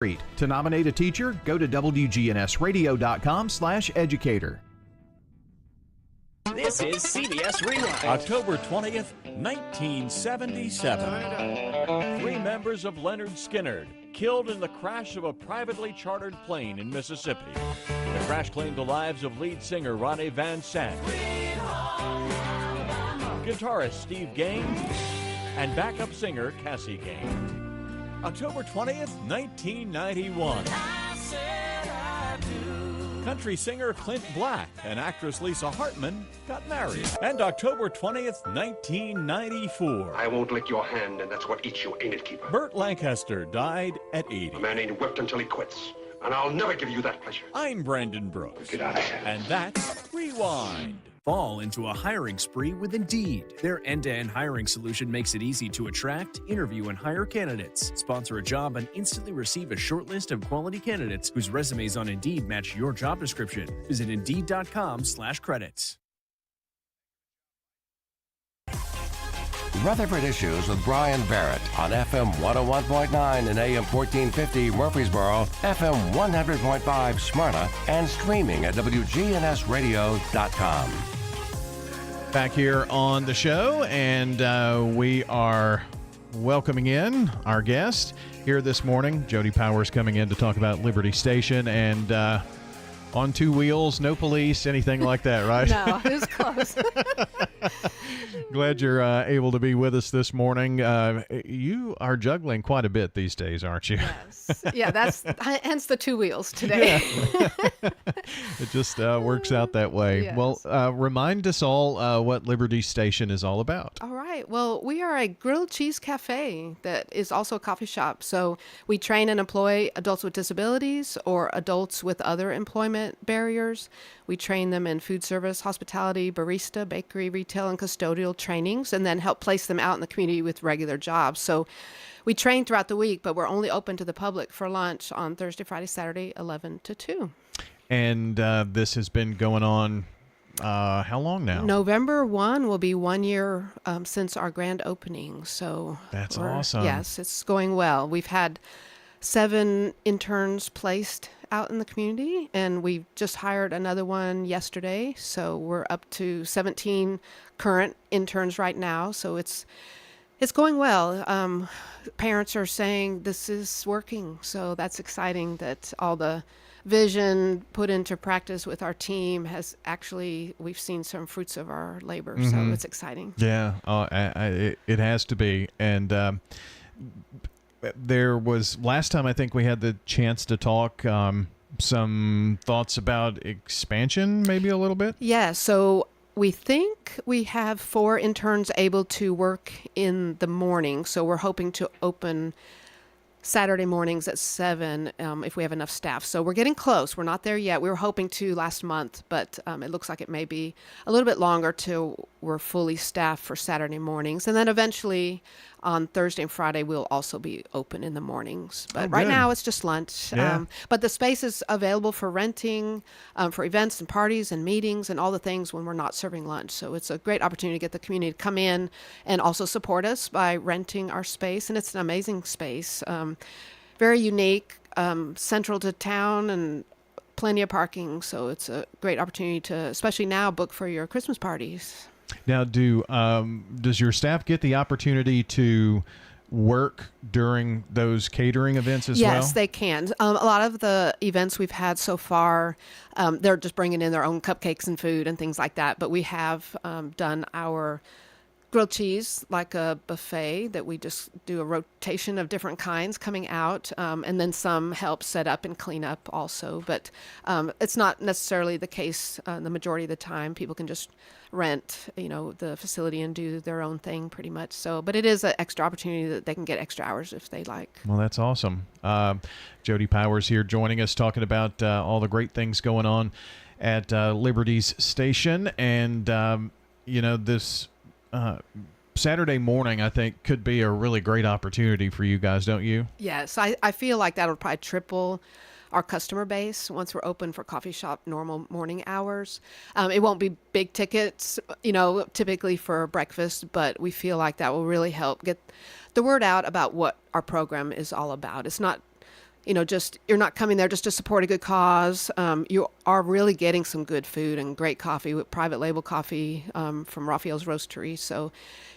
To nominate a teacher, go to WGNSradio.com/educator. This is CBS Rewind. October 20th, 1977. 3 members of Leonard Skinner killed in the crash of a privately chartered plane in Mississippi. The crash claimed the lives of lead singer Ronnie Van Sant, guitarist Steve Gaines, and backup singer Cassie Gaines. October 20th, 1991. Country singer Clint Black and actress Lisa Hartman got married. And October 20th, 1994. I won't lick your hand, and that's what eats you, ain't it, Keeper? Burt Lancaster died at 80. A man ain't whipped until he quits, and I'll never give you that pleasure. I'm Brandon Brooks. Get out of here. And that's Rewind. Fall into a hiring spree with Indeed. Their end-to-end hiring solution makes it easy to attract, interview, and hire candidates. Sponsor a job and instantly receive a short list of quality candidates whose resumes on Indeed match your job description. Visit Indeed.com/credits. Rutherford Issues with Brian Barrett on FM 101.9 and AM 1450 Murfreesboro, FM 100.5 Smyrna, and streaming at WGNSradio.com. Back here on the show, and we are welcoming in our guest here this morning. Jody Powers coming in to talk about Liberty Station, and on 2 wheels, no police, anything like that, right? No, it was close. Glad you're able to be with us this morning. You are juggling quite a bit these days, aren't you? Yes. Yeah, that's hence the 2 wheels today. Yeah. It just works out that way. Yes. Well, remind us all what Liberty Station is all about. All right. Well, we are a grilled cheese cafe that is also a coffee shop. So we train and employ adults with disabilities or adults with other employment barriers. We train them in food service, hospitality, barista, bakery, retail, and custodial trainings, and then help place them out in the community with regular jobs. So we train throughout the week, but we're only open to the public for lunch on Thursday, Friday, Saturday, 11 to 2. And this has been going on how long now? November 1 will be 1 year since our grand opening. So that's awesome. Yes, it's going well. We've had 7 interns placed out in the community, and we've just hired another one yesterday. So we're up to 17 current interns right now. So it's going well. Parents are saying this is working. So that's exciting that all the vision put into practice with our team has actually, we've seen some fruits of our labor. Mm-hmm. So it's exciting. Yeah, it has to be. And there was, last time I think we had the chance to talk, some thoughts about expansion maybe a little bit? Yeah, so we think we have 4 interns able to work in the morning. So we're hoping to open Saturday mornings at 7 if we have enough staff. So we're getting close. We're not there yet. We were hoping to last month, but it looks like it may be a little bit longer till we're fully staffed for Saturday mornings. And then eventually on Thursday and Friday, we'll also be open in the mornings. But right now it's just lunch. Yeah. But the space is available for renting, for events and parties and meetings and all the things when we're not serving lunch. So it's a great opportunity to get the community to come in and also support us by renting our space. And it's an amazing space. Very unique, central to town, and plenty of parking. So it's a great opportunity to, especially now, book for your Christmas parties. Now, does your staff get the opportunity to work during those catering events as well? Yes, they can. A lot of the events we've had so far, they're just bringing in their own cupcakes and food and things like that. But we have done our grilled cheese like a buffet that we just do a rotation of different kinds coming out, and then some help set up and clean up also. But it's not necessarily the case the majority of the time. People can just rent, the facility and do their own thing pretty much. So, but it is an extra opportunity that they can get extra hours if they like. Well, that's awesome. Jody Powers here joining us, talking about all the great things going on at Liberty's Station. And, this Saturday morning, I think, could be a really great opportunity for you guys, don't you? Yes, I feel like that would probably triple our customer base once we're open for coffee shop normal morning hours. It won't be big tickets, typically for breakfast, but we feel like that will really help get the word out about what our program is all about. It's not just you're not coming there just to support a good cause. You are really getting some good food and great coffee with private label coffee from Raphael's Roastery. So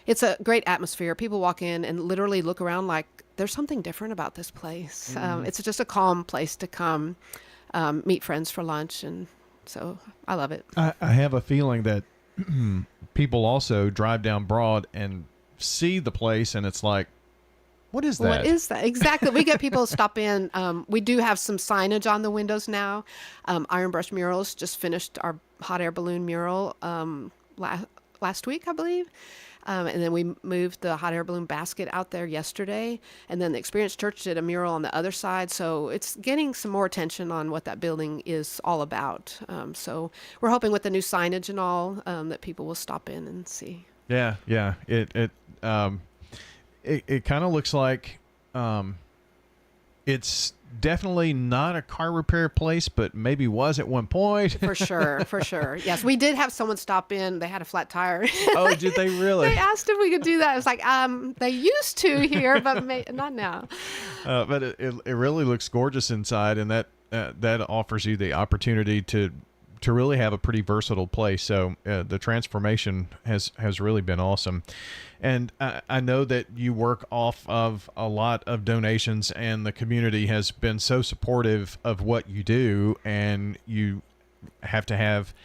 it's a great atmosphere. People walk in and literally look around like there's something different about this place. It's just a calm place to come meet friends for lunch. And so I love it. I have a feeling that people also drive down Broad and see the place and it's like, what is that? What is that? Exactly. We get people stop in. We do have some signage on the windows now. Iron Brush Murals just finished our hot air balloon mural last week, I believe. And then we moved the hot air balloon basket out there yesterday. And then the Experience Church did a mural on the other side. So it's getting some more attention on what that building is all about. So we're hoping with the new signage and all that people will stop in and see. Yeah. It kind of looks like it's definitely not a car repair place, but maybe was at one point. For sure. Yes, we did have someone stop in. They had a flat tire. Oh, did they really? They asked if we could do that. It's like, they used to here, but not now. But it really looks gorgeous inside, and that offers you the opportunity to really have a pretty versatile place. So the transformation has really been awesome. And I know that you work off of a lot of donations, and the community has been so supportive of what you do, and you have to have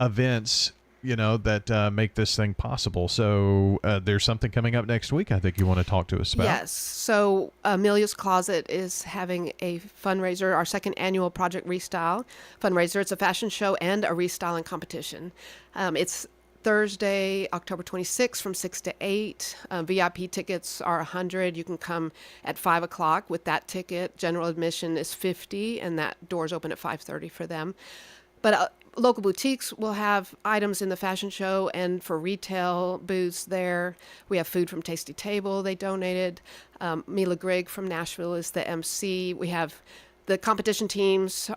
events, that make this thing possible. So there's something coming up next week I think you want to talk to us about. Yes. So Amelia's Closet is having a fundraiser, our second annual Project Restyle fundraiser. It's a fashion show and a restyling competition. It's Thursday, October 26th from 6 to 8. VIP tickets are $100. You can come at 5 o'clock with that ticket. General admission is $50, and that doors open at 5:30 for them. But local boutiques will have items in the fashion show, and for retail booths there, we have food from Tasty Table they donated. Mila Grigg from Nashville is the MC. We have the competition teams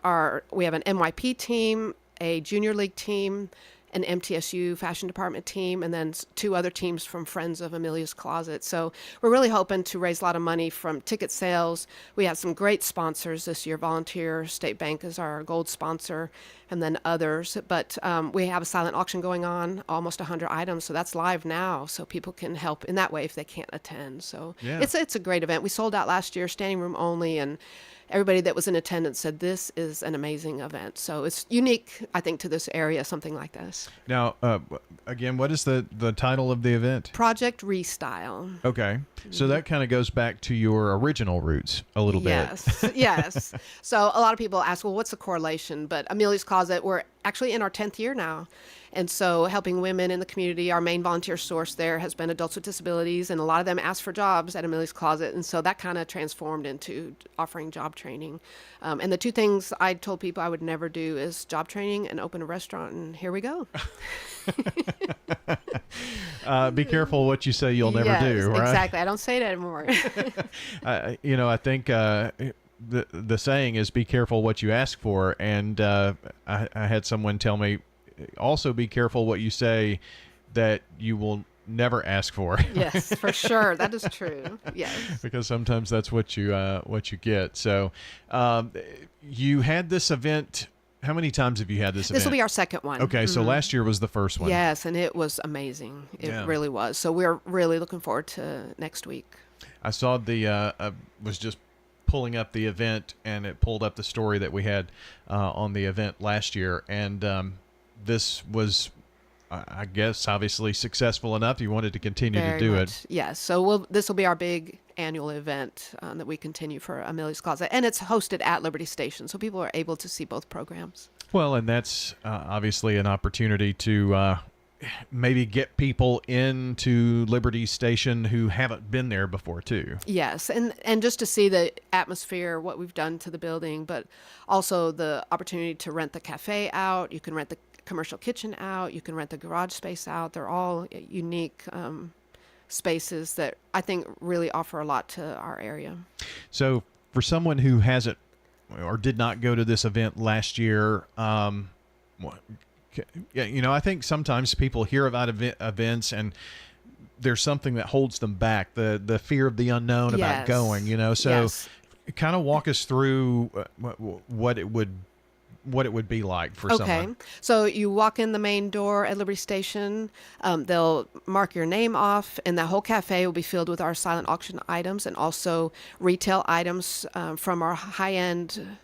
we have an NYP team, a junior league team, an MTSU fashion department team, and then 2 other teams from Friends of Amelia's Closet. So we're really hoping to raise a lot of money from ticket sales. We have some great sponsors this year. Volunteer State Bank is our gold sponsor, and then others. But we have a silent auction going on, almost 100 items. So that's live now, so people can help in that way if they can't attend. So yeah. It's a great event. We sold out last year, standing room only, and everybody that was in attendance said this is an amazing event. So it's unique, I think, to this area, something like this. Now, again, what is the title of the event? Project Restyle. Okay. So that kind of goes back to your original roots a little bit. Yes. So a lot of people ask, well, what's the correlation? But Amelia's Closet, we're actually in our 10th year now. And so helping women in the community, our main volunteer source there has been adults with disabilities, and a lot of them ask for jobs at Amelia's Closet. And so that kind of transformed into offering job training. And the 2 things I told people I would never do is job training and open a restaurant. And here we go. Be careful what you say you'll never do, right? Exactly. I don't say that anymore. I think the saying is be careful what you ask for. And I had someone tell me, also be careful what you say that you will never ask for. Yes, for sure. That is true. Yes. Because sometimes that's what you get. So you had this event. How many times have you had this event? This will be our second one. Okay, so last year was the first one. Yes, and it was amazing. It really was. So we're really looking forward to next week. I saw was just pulling up the event, and it pulled up the story that we had on the event last year, and this was, I guess, obviously successful enough. You wanted to continue to do it. Yes. So this will be our big annual event that we continue for Amelia's Closet. And it's hosted at Liberty Station, so people are able to see both programs. Well, and that's obviously an opportunity to maybe get people into Liberty Station who haven't been there before, too. Yes, and just to see the atmosphere, what we've done to the building, but also the opportunity to rent the cafe out. You can rent the commercial kitchen out. You can rent the garage space out. They're all unique spaces that I think really offer a lot to our area. So for someone who hasn't or did not go to this event last year, I think sometimes people hear about events and there's something that holds them back, the fear of the unknown about going, so. Yes. kind of walk us through what it would be like for someone. So you walk in the main door at Liberty Station. They'll mark your name off, and that whole cafe will be filled with our silent auction items and also retail items from our high-end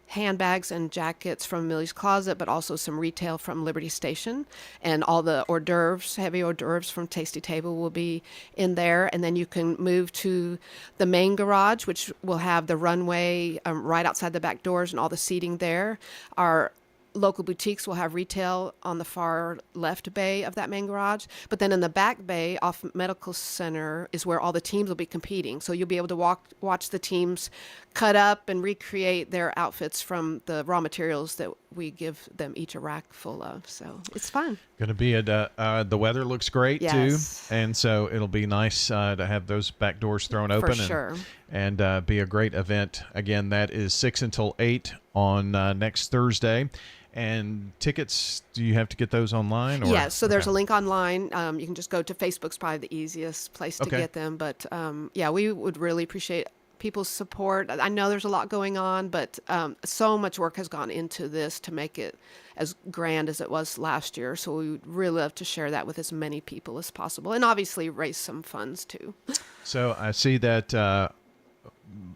handbags and jackets from Millie's Closet, but also some retail from Liberty Station. And all the hors d'oeuvres, heavy hors d'oeuvres from Tasty Table will be in there. And then you can move to the main garage, which will have the runway right outside the back doors and all the seating there. Our local boutiques will have retail on the far left bay of that main garage. But then in the back bay off Medical Center is where all the teams will be competing. So you'll be able to watch the teams cut up and recreate their outfits from the raw materials that we give them each a rack full of. So it's fun. Going to be the weather looks great too. And so it'll be nice to have those back doors thrown open. For sure. And be a great event. Again, that is 6 until 8 on next Thursday. And tickets, do you have to get those online? Or? Yes, so there's a link online. You can just go to Facebook's probably the easiest place to get them. But we would really appreciate people's support. I know there's a lot going on, but so much work has gone into this to make it as grand as it was last year. So we would really love to share that with as many people as possible, and obviously raise some funds too. So I see that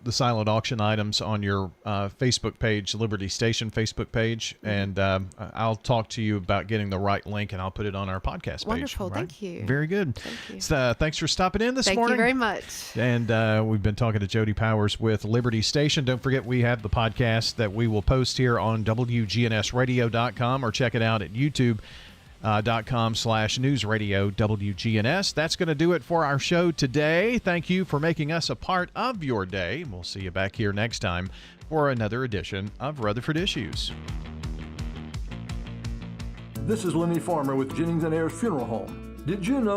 the silent auction items on your Facebook page, Liberty Station Facebook page, and I'll talk to you about getting the right link, and I'll put it on our podcast page. Wonderful, thank you. Very good. Thank you. So, thanks for stopping in this morning. Thank you very much. And we've been talking to Jody Powers with Liberty Station. Don't forget we have the podcast that we will post here on WGNSradio.com, or check it out at YouTube. .com/newsradio WGNS. That's going to do it for our show today. Thank you for making us a part of your day. We'll see you back here next time for another edition of Rutherford Issues. This is Lenny Farmer with Jennings & Ayers Funeral Home. Did you know